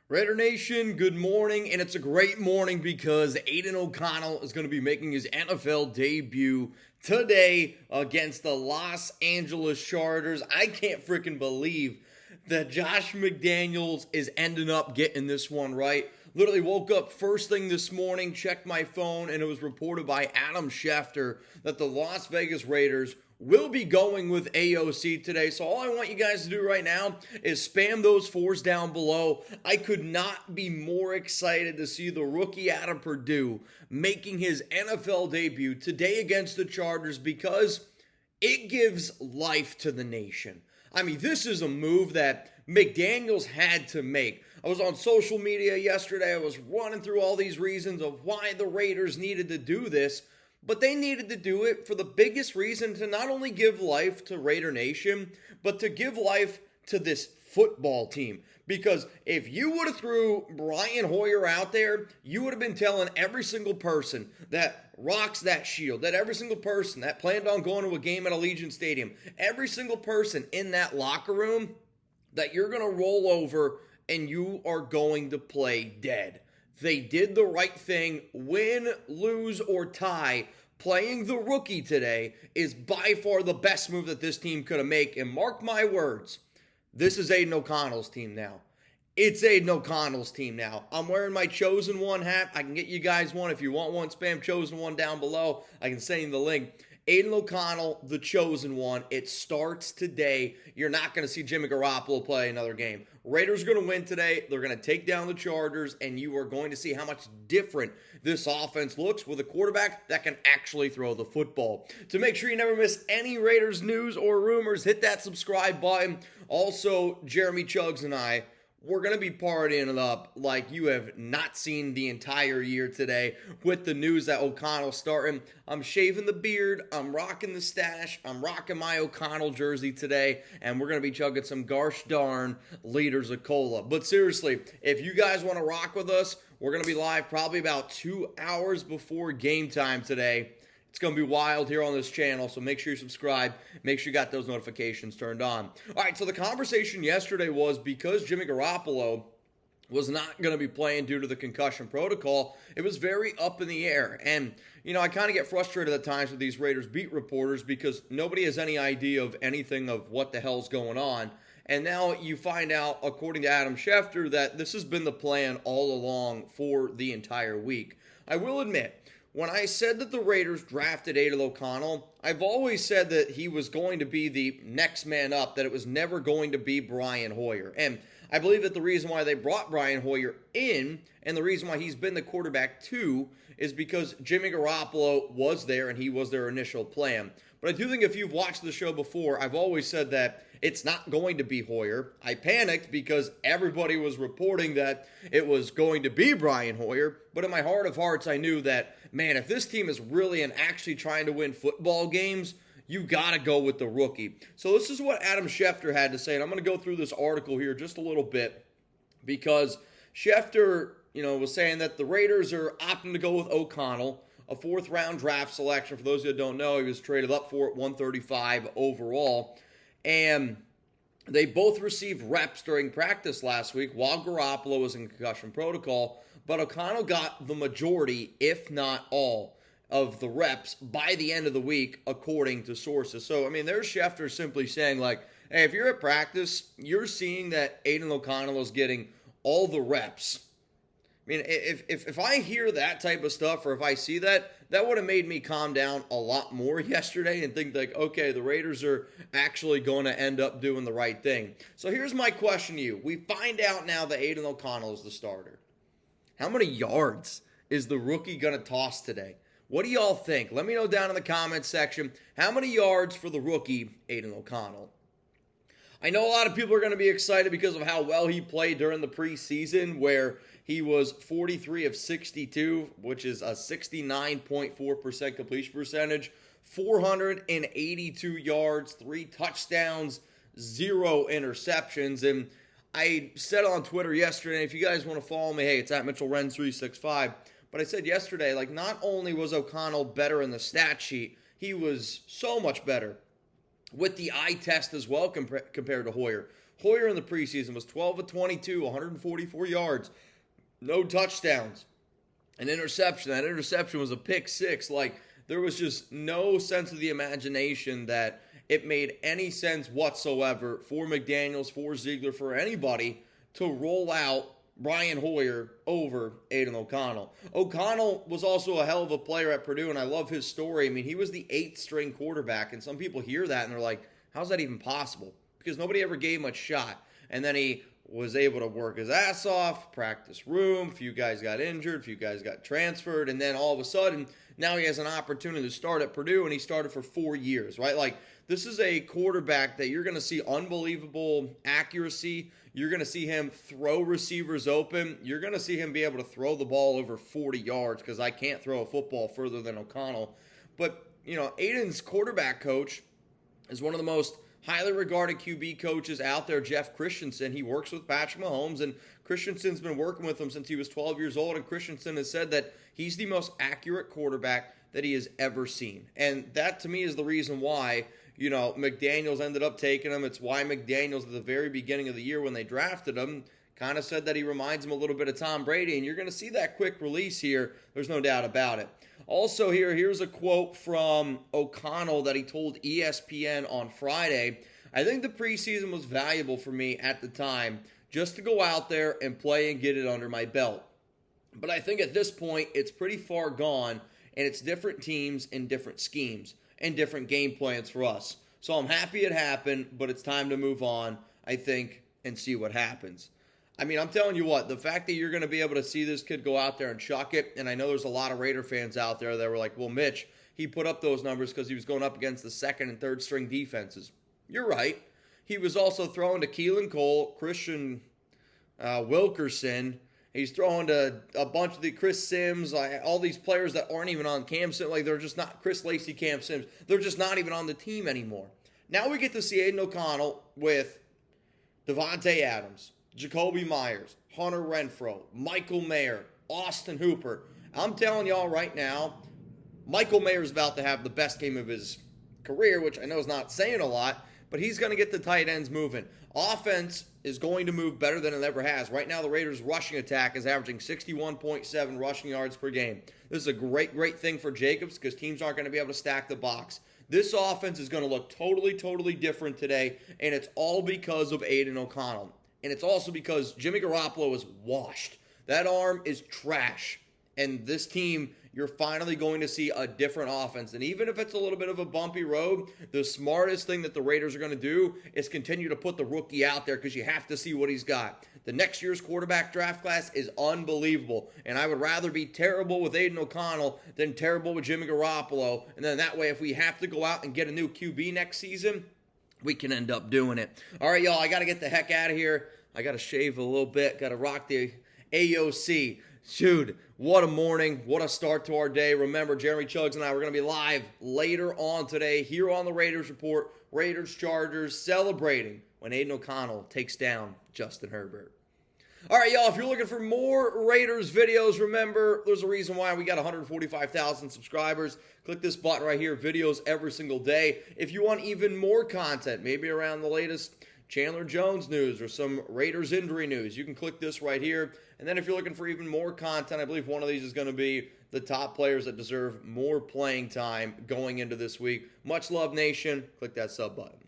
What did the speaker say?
Raider Nation, good morning, and it's a great morning because Aiden O'Connell is going to be making his NFL debut today against the Los Angeles Chargers. I can't freaking believe that Josh McDaniels is ending up getting this one right. Literally woke up first thing this morning, checked my phone, and it was reported by Adam Schefter that the Las Vegas Raiders will be going with AOC today. So all I want you guys to do right now is spam those fours down below. I could not be more excited to see the rookie out of Purdue making his NFL debut today against the Chargers because it gives life to the nation. I mean, this is a move that McDaniels had to make. I was on social media yesterday. I was running through all these reasons of why the Raiders needed to do this. But they needed to do it for the biggest reason to not only give life to Raider Nation, but to give life to this football team. Because if you would have threw Brian Hoyer out there, you would have been telling every single person that rocks that shield, that every single person that planned on going to a game at Allegiant Stadium, every single person in that locker room, that you're going to roll over and you are going to play dead. They did the right thing. Win, lose, or tie. Playing the rookie today is by far the best move that this team could have made. And mark my words, this is Aiden O'Connell's team now. It's Aiden O'Connell's team now. I'm wearing my Chosen One hat. I can get you guys one. If you want one, spam Chosen One down below. I can send you the link. Aiden O'Connell, the Chosen One. It starts today. You're not going to see Jimmy Garoppolo play another game. Raiders are going to win today. They're going to take down the Chargers, and you are going to see how much different this offense looks with a quarterback that can actually throw the football. To make sure you never miss any Raiders news or rumors, hit that subscribe button. Also, Jeremy Chuggs and I, we're going to be partying it up like you have not seen the entire year today with the news that O'Connell's starting. I'm shaving the beard. I'm rocking the stash. I'm rocking my O'Connell jersey today. And we're going to be chugging some gosh darn liters of cola. But seriously, if you guys want to rock with us, we're going to be live probably about 2 hours before game time today. It's going to be wild here on this channel, so make sure you subscribe. Make sure you got those notifications turned on. All right, so the conversation yesterday was because Jimmy Garoppolo was not going to be playing due to the concussion protocol, it was very up in the air. And, you know, I kind of get frustrated at times with these Raiders beat reporters because nobody has any idea of anything of what the hell's going on. And now you find out, according to Adam Schefter, that this has been the plan all along for the entire week. I will admit, when I said that the Raiders drafted Aiden O'Connell, I've always said that he was going to be the next man up, that it was never going to be Brian Hoyer. And I believe that the reason why they brought Brian Hoyer in, and the reason why he's been the quarterback too, is because Jimmy Garoppolo was there and he was their initial plan. But I do think if you've watched the show before, I've always said that it's not going to be Hoyer. I panicked because everybody was reporting that it was going to be Brian Hoyer. But in my heart of hearts, I knew that, man, if this team is really and actually trying to win football games, you got to go with the rookie. So this is what Adam Schefter had to say. And I'm going to go through this article here just a little bit because Schefter, was saying that the Raiders are opting to go with O'Connell, a fourth-round draft selection. For those who don't know, he was traded up for it, 135 overall. And they both received reps during practice last week while Garoppolo was in concussion protocol. But O'Connell got the majority, if not all, of the reps by the end of the week, according to sources. So, I mean, there's Schefter simply saying, like, hey, if you're at practice, you're seeing that Aiden O'Connell is getting all the reps. I mean, if I hear that type of stuff, or if I see that, that would have made me calm down a lot more yesterday and think like, okay, the Raiders are actually going to end up doing the right thing. So here's my question to you. We find out now that Aiden O'Connell is the starter. How many yards is the rookie going to toss today? What do y'all think? Let me know down in the comments section. How many yards for the rookie, Aiden O'Connell? I know a lot of people are going to be excited because of how well he played during the preseason, where he was 43 of 62, which is a 69.4% completion percentage, 482 yards, 3 touchdowns, 0 interceptions. And I said on Twitter yesterday, if you guys want to follow me, hey, it's at Mitchell Renz 365. But I said yesterday, like, not only was O'Connell better in the stat sheet, he was so much better with the eye test as well compared to Hoyer. Hoyer in the preseason was 12 of 22, 144 yards, no touchdowns, an interception. That interception was a pick six. Like, there was just no sense of the imagination that it made any sense whatsoever for McDaniels, for Ziegler, for anybody to roll out Brian Hoyer over Aiden O'Connell. O'Connell was also a hell of a player at Purdue, and I love his story. I mean, he was the 8th-string quarterback, and some people hear that, and they're like, how's that even possible? Because nobody ever gave much shot. And then he was able to work his ass off, practice room, few guys got injured, few guys got transferred, and then all of a sudden, now he has an opportunity to start at Purdue, and he started for 4 years, right? Like, this is a quarterback that you're going to see unbelievable accuracy. You're going to see him throw receivers open. You're going to see him be able to throw the ball over 40 yards because I can't throw a football further than O'Connell. But, you know, Aiden's quarterback coach is one of the most highly regarded QB coaches out there, Jeff Christensen. He works with Patrick Mahomes, and Christensen's been working with him since he was 12 years old, and Christensen has said that he's the most accurate quarterback that he has ever seen. And that, to me, is the reason why, you know, McDaniels ended up taking him. It's why McDaniels, at the very beginning of the year when they drafted him, kind of said that he reminds him a little bit of Tom Brady, and you're going to see that quick release here. There's no doubt about it. Also here's a quote from O'Connell that he told ESPN on Friday. I think the preseason was valuable for me at the time just to go out there and play and get it under my belt. But I think at this point, it's pretty far gone, and it's different teams and different schemes and different game plans for us. So I'm happy it happened, but it's time to move on, I think, and see what happens. I mean, I'm telling you what, the fact that you're going to be able to see this kid go out there and chuck it, and I know there's a lot of Raider fans out there that were like, well, Mitch, he put up those numbers because he was going up against the 2nd and 3rd string defenses. You're right. He was also throwing to Keelan Cole, Christian Wilkerson. He's throwing to a bunch of the Chris Sims, all these players that aren't even on Cam Sims. Like, they're just not Chris Lacey, Cam Sims. They're just not even on the team anymore. Now we get to see Aiden O'Connell with Devontae Adams, Jacoby Myers, Hunter Renfrow, Michael Mayer, Austin Hooper. I'm telling y'all right now, Michael Mayer's about to have the best game of his career, which I know is not saying a lot, but he's going to get the tight ends moving. Offense is going to move better than it ever has. Right now, the Raiders' rushing attack is averaging 61.7 rushing yards per game. This is a great, great thing for Jacobs because teams aren't going to be able to stack the box. This offense is going to look totally, totally different today, and it's all because of Aiden O'Connell. And it's also because Jimmy Garoppolo is washed. That arm is trash. And this team, you're finally going to see a different offense. And even if it's a little bit of a bumpy road, the smartest thing that the Raiders are going to do is continue to put the rookie out there because you have to see what he's got. The next year's quarterback draft class is unbelievable. And I would rather be terrible with Aiden O'Connell than terrible with Jimmy Garoppolo. And then that way, if we have to go out and get a new QB next season, we can end up doing it. All right, y'all, I got to get the heck out of here. I got to shave a little bit. Got to rock the AOC. Dude, what a morning. What a start to our day. Remember, Jeremy Chuggs and I, we're going to be live later on today here on the Raiders Report. Raiders-Chargers celebrating when Aiden O'Connell takes down Justin Herbert. All right, y'all, if you're looking for more Raiders videos, remember, there's a reason why we got 145,000 subscribers. Click this button right here, videos every single day. If you want even more content, maybe around the latest Chandler Jones news or some Raiders injury news, you can click this right here. And then if you're looking for even more content, I believe one of these is going to be the top players that deserve more playing time going into this week. Much love, nation. Click that sub button.